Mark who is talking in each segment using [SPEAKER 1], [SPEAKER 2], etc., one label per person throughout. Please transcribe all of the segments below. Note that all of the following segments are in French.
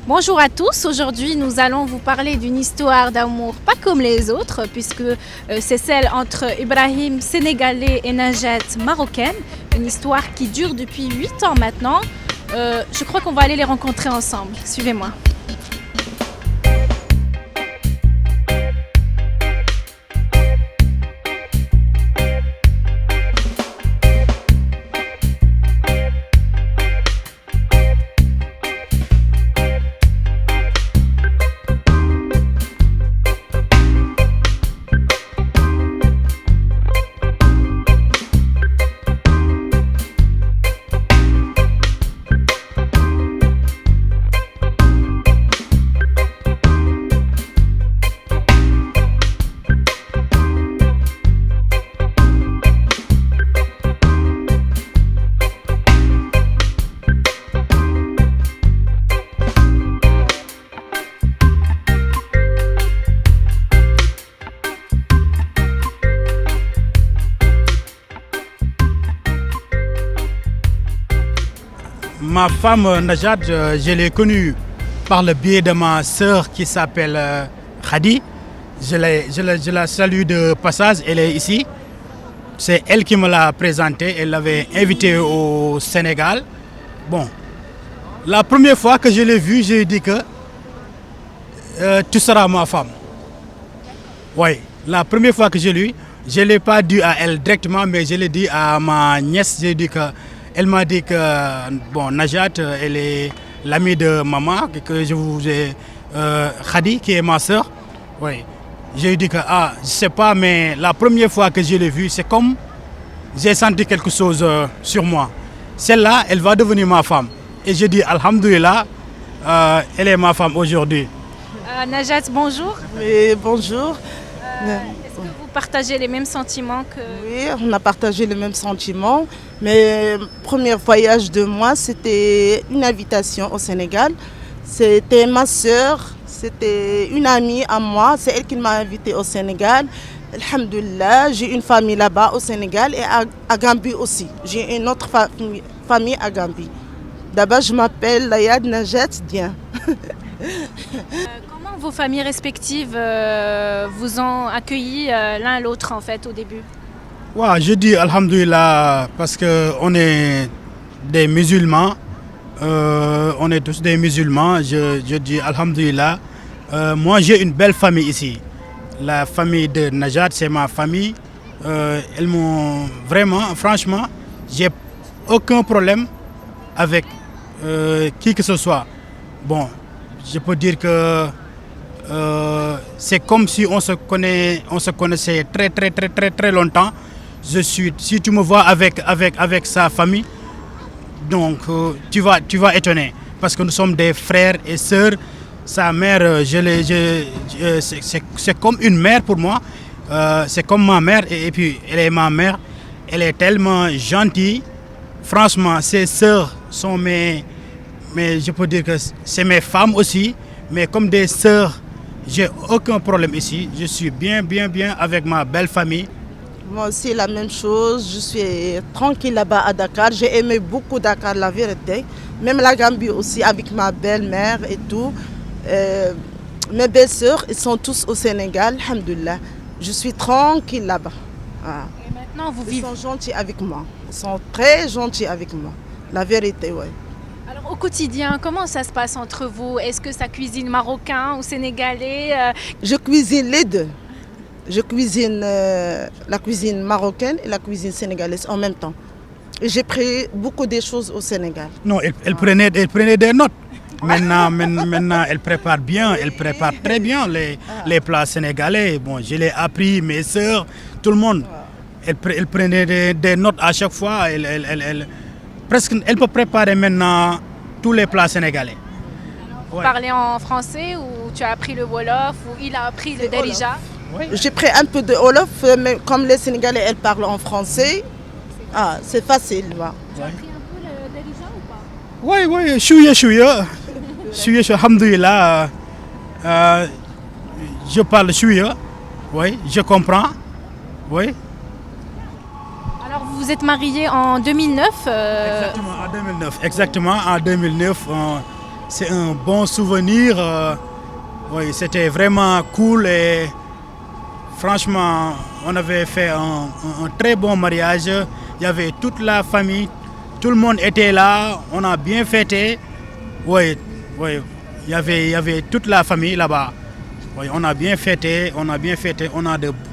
[SPEAKER 1] Bonjour à tous, aujourd'hui nous allons vous parler d'une histoire d'amour pas comme les autres puisque c'est celle entre Ibrahim sénégalais et Najat marocaine, une histoire qui dure depuis 8 ans maintenant. Je crois qu'on va aller les rencontrer ensemble, suivez-moi.
[SPEAKER 2] Ma femme Najat, je l'ai connue par le biais de ma sœur qui s'appelle Khadi. Je la salue de passage, elle est ici. C'est elle qui me l'a présentée, elle l'avait invitée au Sénégal. Bon, la première fois que je l'ai vue, j'ai dit que tu seras ma femme. Oui, la première fois que je l'ai vue, je ne l'ai pas dit à elle directement, mais je l'ai dit à ma nièce. J'ai dit que elle m'a dit que bon, Najat, elle est l'amie de maman, que je vous ai Khadi, qui est ma soeur. Oui. J'ai dit que je ne sais pas, mais la première fois que je l'ai vue, c'est comme j'ai senti quelque chose sur moi. Celle-là, elle va devenir ma femme. Et je dis Alhamdoulilah, elle est ma femme aujourd'hui.
[SPEAKER 1] Najat, bonjour.
[SPEAKER 3] Oui, bonjour.
[SPEAKER 1] Est-ce que vous partagez les mêmes sentiments que...
[SPEAKER 3] Oui, on a partagé les mêmes sentiments. Mais le premier voyage de moi, c'était une invitation au Sénégal. C'était ma sœur, c'était une amie à moi. C'est elle qui m'a invitée au Sénégal. Alhamdoulilah, j'ai une famille là-bas au Sénégal et à Gambie aussi. J'ai une autre famille à Gambie. D'abord, je m'appelle Layad Najat Dien.
[SPEAKER 1] Comment vos familles respectives vous ont accueilli l'un l'autre en fait au début?
[SPEAKER 2] Ouais, je dis Alhamdoulilah parce qu'on est des musulmans. On est tous des musulmans. Je dis Alhamdoulilah. Moi, j'ai une belle famille ici. La famille de Najat, c'est ma famille. Elles m'ont vraiment, franchement, j'ai aucun problème avec qui que ce soit. Bon, je peux dire que c'est comme si on se connaissait très longtemps. Si tu me vois avec sa famille, donc tu vas étonner parce que nous sommes des frères et sœurs. Sa mère, c'est comme une mère pour moi. C'est comme ma mère et puis elle est ma mère. Elle est tellement gentille. Franchement, ses sœurs sont mais je peux dire que c'est mes femmes aussi. Mais comme des sœurs, j'ai aucun problème ici. Je suis bien avec ma belle famille.
[SPEAKER 3] Moi aussi, la même chose. Je suis tranquille là-bas à Dakar. J'ai aimé beaucoup Dakar, la vérité. Même la Gambie aussi, avec ma belle-mère et tout. Mes belles-sœurs, ils sont tous au Sénégal, alhamdoulilah. Je suis tranquille là-bas. Ah.
[SPEAKER 1] Et maintenant,
[SPEAKER 3] Ils sont gentils avec moi. Ils sont très gentils avec moi. La vérité, oui.
[SPEAKER 1] Alors au quotidien, comment ça se passe entre vous? Est-ce que ça cuisine marocain ou sénégalais?
[SPEAKER 3] Je cuisine les deux. Je cuisine la cuisine marocaine et la cuisine sénégalaise en même temps. Et j'ai pris beaucoup de choses au Sénégal.
[SPEAKER 2] Non, elle prenait des notes. Maintenant, elle prépare bien, elle prépare très bien les plats sénégalais. Bon, je l'ai appris, mes sœurs, tout le monde. Elle prenait des notes à chaque fois. Elle peut préparer maintenant tous les plats sénégalais.
[SPEAKER 1] Vous parlez en français ou tu as appris le Wolof ou il a appris le Darija?
[SPEAKER 3] Oui. J'ai pris un peu de Wolof, mais comme les Sénégalais, elles parlent en français. C'est facile. Ouais.
[SPEAKER 1] Tu as appris un peu le Darija ou pas?
[SPEAKER 2] Oui, chouïa, alhamdoulilah. Je parle chouïa, oui, je comprends, oui.
[SPEAKER 1] Alors vous vous êtes mariés en 2009
[SPEAKER 2] Exactement, en 2009. c'est un bon souvenir. Oui, c'était vraiment cool et franchement, on avait fait un très bon mariage. Il y avait toute la famille, tout le monde était là, on a bien fêté. Oui, oui, il y avait toute la famille là-bas. Oui, on a bien fêté, on a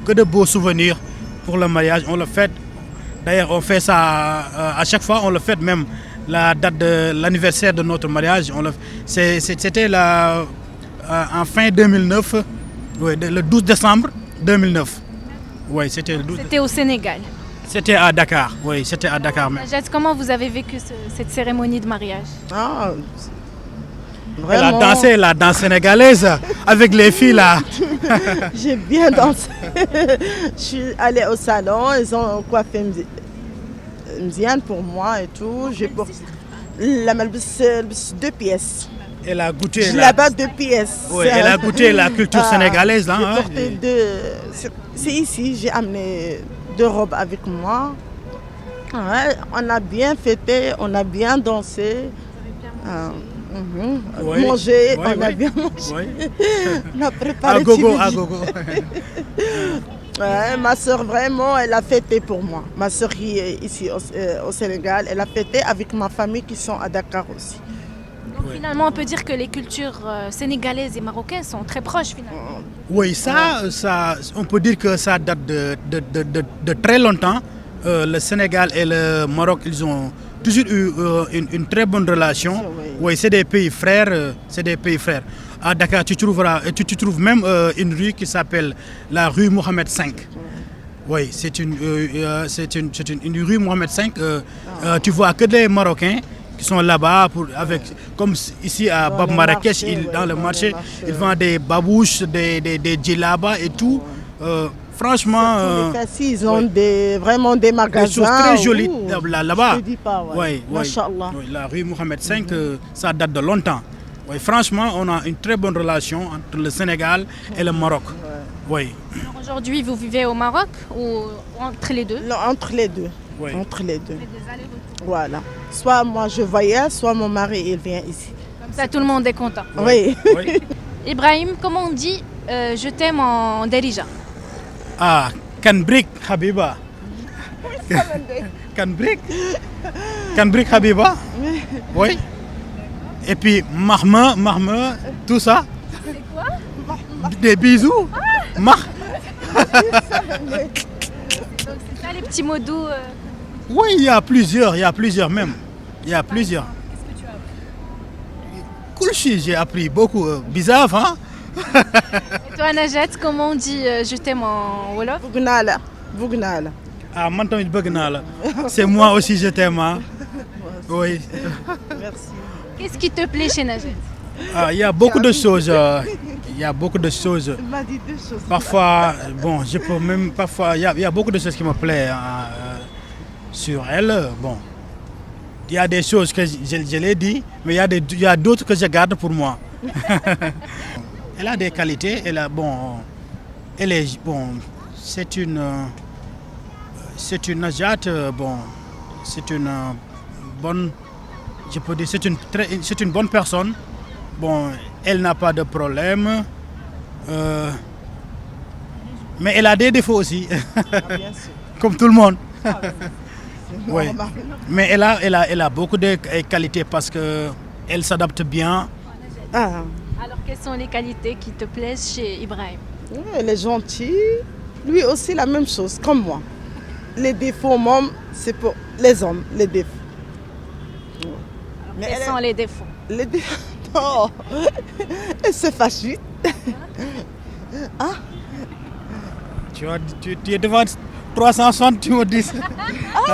[SPEAKER 2] que de beaux souvenirs pour le mariage. On le fête, d'ailleurs on fait ça à chaque fois, on le fête même la date de l'anniversaire de notre mariage. C'était en fin 2009, oui, le 12 décembre 2009. Oui, c'était le 12.
[SPEAKER 1] C'était au Sénégal.
[SPEAKER 2] C'était à Dakar, oui, c'était à Dakar même.
[SPEAKER 1] Najat, comment vous avez vécu cette cérémonie de mariage?
[SPEAKER 3] Ah,
[SPEAKER 2] Elle a
[SPEAKER 3] vraiment,
[SPEAKER 2] dansé la danse sénégalaise avec les filles là.
[SPEAKER 3] j'ai bien dansé. Je suis allée au salon, ils ont coiffé Mziane pour moi et tout. J'ai pour la malbis 2 pièces.
[SPEAKER 2] Elle a goûté
[SPEAKER 3] Je là-bas 2 pièces.
[SPEAKER 2] oui, elle a goûté la culture sénégalaise. Hein,
[SPEAKER 3] j'ai porté c'est ici, j'ai amené 2 robes avec moi. Ouais, on a bien fêté, on a bien dansé.
[SPEAKER 2] Oui,
[SPEAKER 3] Mangé,
[SPEAKER 2] oui,
[SPEAKER 3] on a
[SPEAKER 2] oui.
[SPEAKER 3] bien mangé.
[SPEAKER 2] Oui.
[SPEAKER 3] On a préparé
[SPEAKER 2] À gogo,
[SPEAKER 3] Tibidi.
[SPEAKER 2] à gogo.
[SPEAKER 3] Ouais, ma soeur, vraiment, elle a fêté pour moi. Ma soeur qui est ici au Sénégal, elle a fêté avec ma famille qui sont à Dakar aussi.
[SPEAKER 1] Donc, finalement, on peut dire que les cultures sénégalaises et marocaines sont très proches finalement.
[SPEAKER 2] Oui, ça, on peut dire que ça date de très longtemps. Le Sénégal et le Maroc, ils ont toujours eu une très bonne relation.
[SPEAKER 3] Oui.
[SPEAKER 2] Oui, c'est des pays frères. C'est des pays frères. À Dakar, tu trouves même une rue qui s'appelle la rue Mohamed V. Oui, c'est une rue Mohamed V. Tu vois que des Marocains qui sont là-bas, comme ici à
[SPEAKER 3] Dans
[SPEAKER 2] Bab
[SPEAKER 3] le
[SPEAKER 2] Marrakech,
[SPEAKER 3] marché,
[SPEAKER 2] dans le
[SPEAKER 3] dans
[SPEAKER 2] marché,
[SPEAKER 3] le marché.
[SPEAKER 2] ils vendent des babouches, des djellabas et tout. Franchement,
[SPEAKER 3] Tous les cassis, ils ont
[SPEAKER 2] oui.
[SPEAKER 3] vraiment des magasins.
[SPEAKER 2] des choses très jolies
[SPEAKER 3] Ouh,
[SPEAKER 2] là-bas.
[SPEAKER 3] Je te dis pas, ouais.
[SPEAKER 2] Oui, oui.
[SPEAKER 3] Masha'Allah.
[SPEAKER 2] Oui, la rue Mohamed V, ça date de longtemps. Oui, franchement, on a une très bonne relation entre le Sénégal et le Maroc. Oui.
[SPEAKER 1] Alors, aujourd'hui, vous vivez au Maroc ou entre les deux?
[SPEAKER 3] Non, entre les deux.
[SPEAKER 2] Oui.
[SPEAKER 3] Entre les deux.
[SPEAKER 1] Des allers-retours.
[SPEAKER 3] Voilà. Soit moi je voyage, soit mon mari il vient ici.
[SPEAKER 1] Comme ça, tout le monde est content.
[SPEAKER 3] Oui.
[SPEAKER 2] Oui.
[SPEAKER 1] Ibrahim, comment on dit je t'aime en Darija?
[SPEAKER 2] Ah, Kanbrik Habiba. Kanbrik Habiba. Oui. Et puis Mahma, tout ça.
[SPEAKER 1] C'est quoi?
[SPEAKER 2] Des bisous. Mah.
[SPEAKER 1] Donc c'est ça les petits mots doux.
[SPEAKER 2] Oui, il y a plusieurs même. Il y a plusieurs.
[SPEAKER 1] Qu'est-ce que tu as appris?
[SPEAKER 2] Kulchi, j'ai appris beaucoup. Bizarre, hein?
[SPEAKER 1] Et toi, Najat, comment on dit je t'aime en Wolof?
[SPEAKER 3] Bougnala. Bougnala.
[SPEAKER 2] Ah, man tamit bëgg naa la. C'est moi aussi je t'aime. Hein? Oui.
[SPEAKER 3] Merci.
[SPEAKER 1] Qu'est-ce qui te plaît chez Najat?
[SPEAKER 2] Ah, il y a beaucoup de choses. Il y a beaucoup de choses.
[SPEAKER 3] Il m'a dit 2 choses.
[SPEAKER 2] Parfois, bon, je peux même parfois. Il y a beaucoup de choses qui me plaisent sur elle. Bon, il y a des choses que je l'ai dit, mais il y a d'autres que je garde pour moi. Elle a des qualités. Elle est bon. C'est une Najat. Bon, c'est une bonne. Je peux dire, c'est une bonne personne. Bon, elle n'a pas de problème. Mais elle a des défauts aussi,
[SPEAKER 3] Ah, bien sûr.
[SPEAKER 2] comme tout le monde.
[SPEAKER 3] C'est
[SPEAKER 2] Oui.
[SPEAKER 3] normal.
[SPEAKER 2] Mais elle a beaucoup de qualités parce qu'elle s'adapte bien.
[SPEAKER 3] Ah,
[SPEAKER 1] Alors, quelles sont les qualités qui te plaisent chez Ibrahim?
[SPEAKER 3] oui, elle est gentille. Lui aussi la même chose, comme moi. Les défauts, môme, c'est pour les hommes, les défauts. Mais
[SPEAKER 1] Quels
[SPEAKER 3] elle
[SPEAKER 1] sont les défauts?
[SPEAKER 3] les défauts. Non. Elle se fâche vite.
[SPEAKER 2] Tu es devant 360, tu me dis.
[SPEAKER 3] Oui.